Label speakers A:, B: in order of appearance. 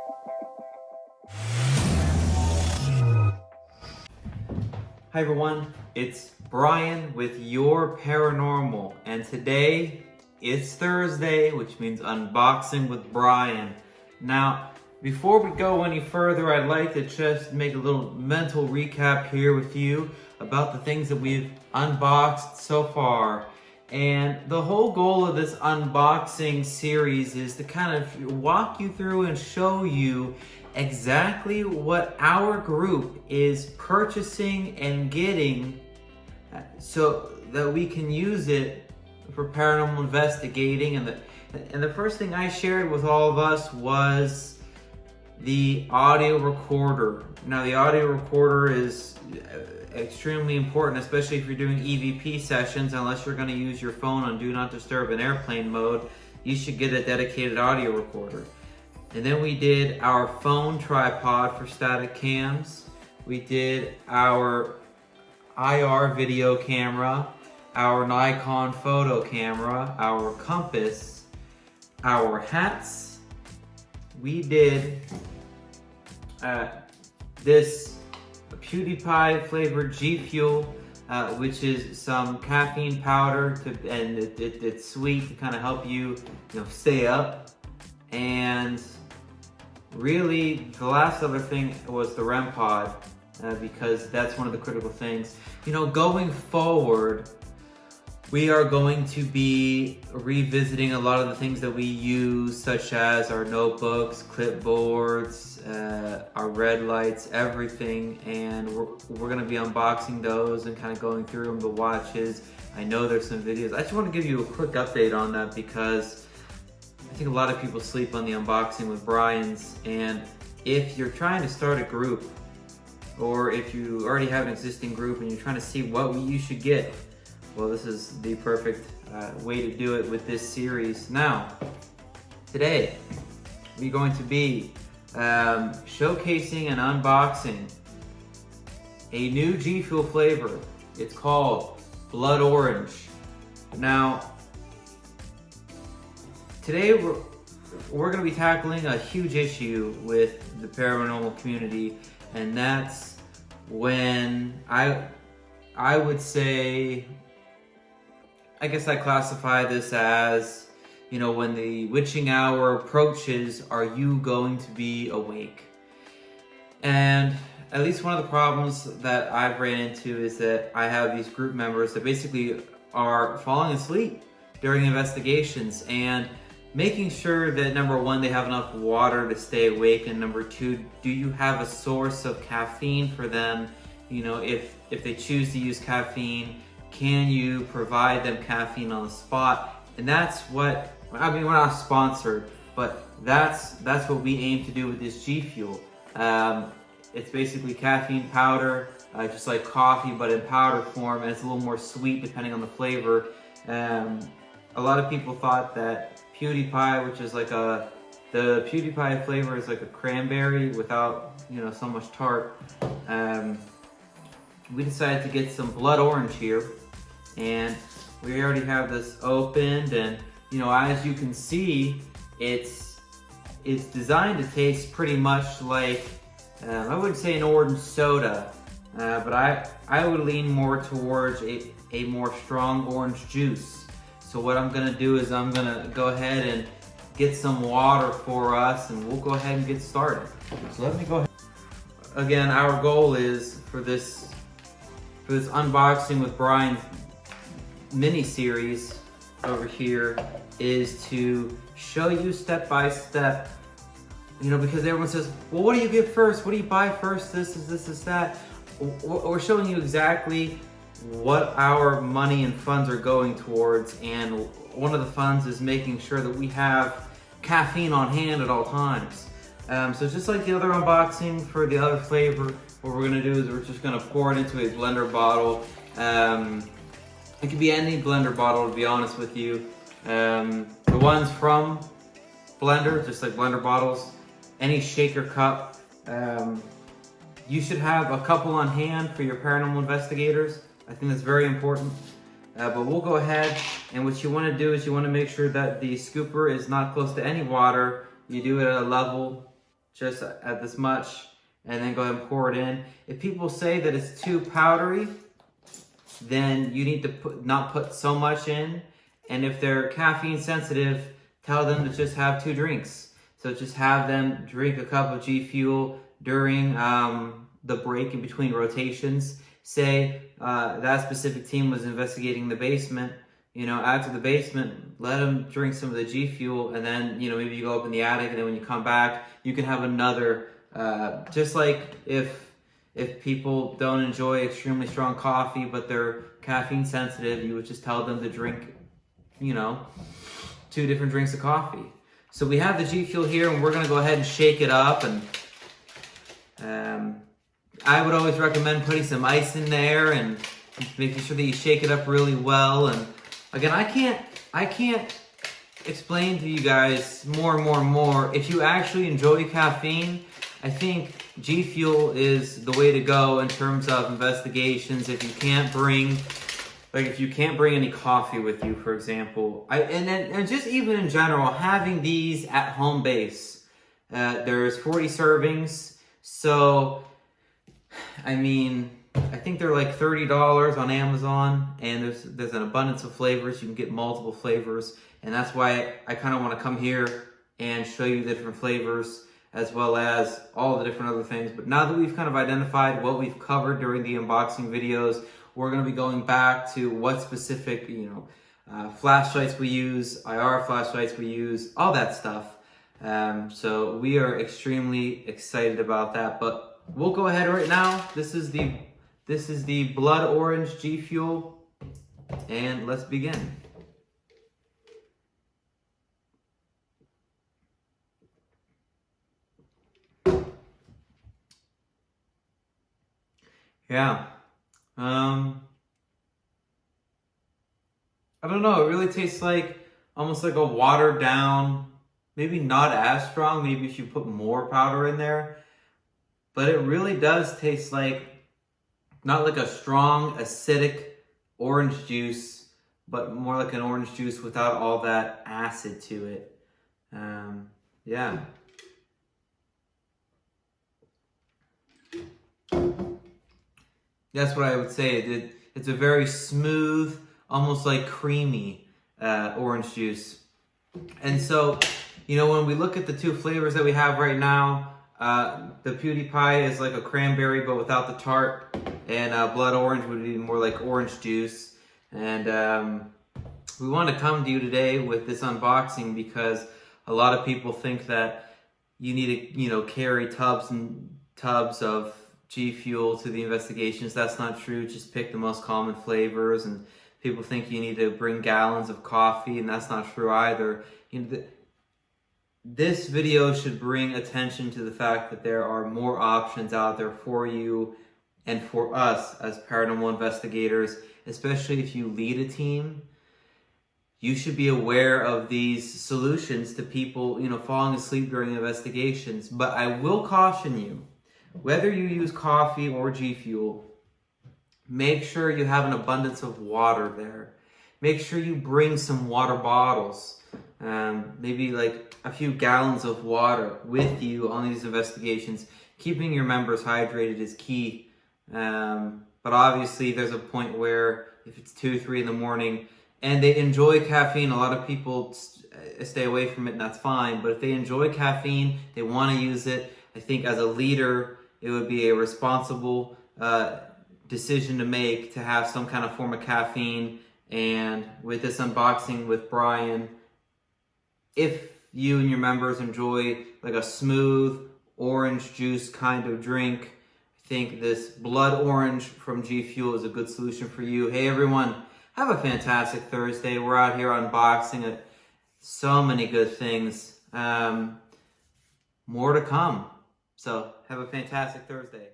A: Hi everyone, it's Bryan with Your Paranormal, and today it's Thursday, which means unboxing with Bryan. Now, before we go any further, I'd like to just make a little mental recap here with you about the things that we've unboxed so far. And the whole goal of this unboxing series is to kind of walk you through and show you exactly what our group is purchasing and getting so that we can use it for paranormal investigating. And the first thing I shared with all of us was the audio recorder. Now, the audio recorder is extremely important, especially if you're doing EVP sessions. Unless you're going to use your phone on Do Not Disturb in airplane mode, you should get a dedicated audio recorder. And then we did our phone tripod for static cams. We did our IR video camera, our Nikon photo camera, our compass, our hats. We did this PewDiePie flavored G Fuel, which is some caffeine powder and it's sweet to kind of help you, stay up. And really, the last other thing was the REM pod, because that's one of the critical things. Going forward, we are going to be revisiting a lot of the things that we use, such as our notebooks, clipboards, our red lights, everything. And we're going to be unboxing those and kind of going through them, the watches. I know there's some videos. I just want to give you a quick update on that because I think a lot of people sleep on the unboxing with Bryan's. And if you're trying to start a group, or if you already have an existing group and you're trying to see what you should get, well, this is the perfect way to do it with this series. Now, today, we're going to be showcasing and unboxing a new G Fuel flavor. It's called Blood Orange. Now, today we're going to be tackling a huge issue with the paranormal community, and that's when I would say, I guess I classify this as, when the witching hour approaches, are you going to be awake? And at least one of the problems that I've ran into is that I have these group members that basically are falling asleep during investigations, and making sure that, number one, they have enough water to stay awake, and number two, do you have a source of caffeine for them? If they choose to use caffeine, can you provide them caffeine on the spot? And that's what, we're not sponsored, but that's what we aim to do with this G Fuel. It's basically caffeine powder, just like coffee, but in powder form, and it's a little more sweet depending on the flavor. A lot of people thought that PewDiePie, which is like the PewDiePie flavor is like a cranberry without, so much tart. We decided to get some blood orange here, and we already have this opened, and as you can see, it's designed to taste pretty much like, I wouldn't say an orange soda, but I would lean more towards a more strong orange juice. So what I'm gonna do is I'm gonna go ahead and get some water for us, and we'll go ahead and get started. So let me go ahead. Again, our goal is for this unboxing with Bryan mini series over here is to show you step by step, because everyone says, well, what do you get first? What do you buy first? This is that. We're showing you exactly what our money and funds are going towards, and one of the funds is making sure that we have caffeine on hand at all times. So just like the other unboxing for the other flavor, what we're gonna do is we're just gonna pour it into a blender bottle. It could be any blender bottle, to be honest with you. The ones from Blender, just like blender bottles, any shaker cup. You should have a couple on hand for your paranormal investigators. I think that's very important. But we'll go ahead, and what you want to do is you want to make sure that the scooper is not close to any water. You do it at a level just at this much, and then go ahead and pour it in. If people say that it's too powdery, then you need to not put so much in. And if they're caffeine sensitive, tell them to just have 2 drinks. So just have them drink a cup of G Fuel during the break in between rotations. Say that specific team was investigating the basement. After the basement, let them drink some of the G Fuel, and then, maybe you go up in the attic, and then when you come back, you can have another, just like if people don't enjoy extremely strong coffee, but they're caffeine sensitive, you would just tell them to drink, 2 different drinks of coffee. So we have the G Fuel here, and we're gonna go ahead and shake it up, and I would always recommend putting some ice in there and making sure that you shake it up really well. And again, I can't explain to you guys more. If you actually enjoy caffeine, I think G Fuel is the way to go in terms of investigations. If you can't bring any coffee with you, for example, and just even in general, having these at home base. There's 40 servings, so I think they're like $30 on Amazon, and there's an abundance of flavors. You can get multiple flavors, and that's why I kind of want to come here and show you the different flavors, as well as all the different other things. But now that we've kind of identified what we've covered during the unboxing videos, we're going to be going back to what specific, flashlights we use, IR flashlights we use, all that stuff. So we are extremely excited about that. But we'll go ahead right now. This is the Blood Orange G Fuel, and let's begin. Yeah. I don't know. It really tastes like almost like a watered down, maybe not as strong. Maybe if you put more powder in there, but it really does taste like not like a strong acidic orange juice, but more like an orange juice without all that acid to it. Yeah. That's what I would say. It's a very smooth, almost like creamy orange juice. And so, when we look at the 2 flavors that we have right now, the PewDiePie is like a cranberry but without the tart, and Blood Orange would be more like orange juice. And we want to come to you today with this unboxing because a lot of people think that you need to, carry tubs and tubs of G Fuel to the investigations. That's not true. Just pick the most common flavors, and people think you need to bring gallons of coffee, and that's not true either. This video should bring attention to the fact that there are more options out there for you and for us as paranormal investigators, especially if you lead a team. You should be aware of these solutions to people, falling asleep during investigations. But I will caution you, whether you use coffee or G Fuel, make sure you have an abundance of water there. Make sure you bring some water bottles, maybe like a few gallons of water with you on these investigations. Keeping your members hydrated is key. But obviously there's a point where if it's 2, 3 in the morning and they enjoy caffeine, a lot of people stay away from it, and that's fine. But if they enjoy caffeine, they want to use it, I think as a leader, it would be a responsible decision to make to have some kind of form of caffeine. And with this unboxing with Bryan, if you and your members enjoy like a smooth orange juice kind of drink, I think this Blood Orange from G Fuel is a good solution for you. Hey everyone, have a fantastic Thursday. We're out here unboxing so many good things. More to come. So have a fantastic Thursday.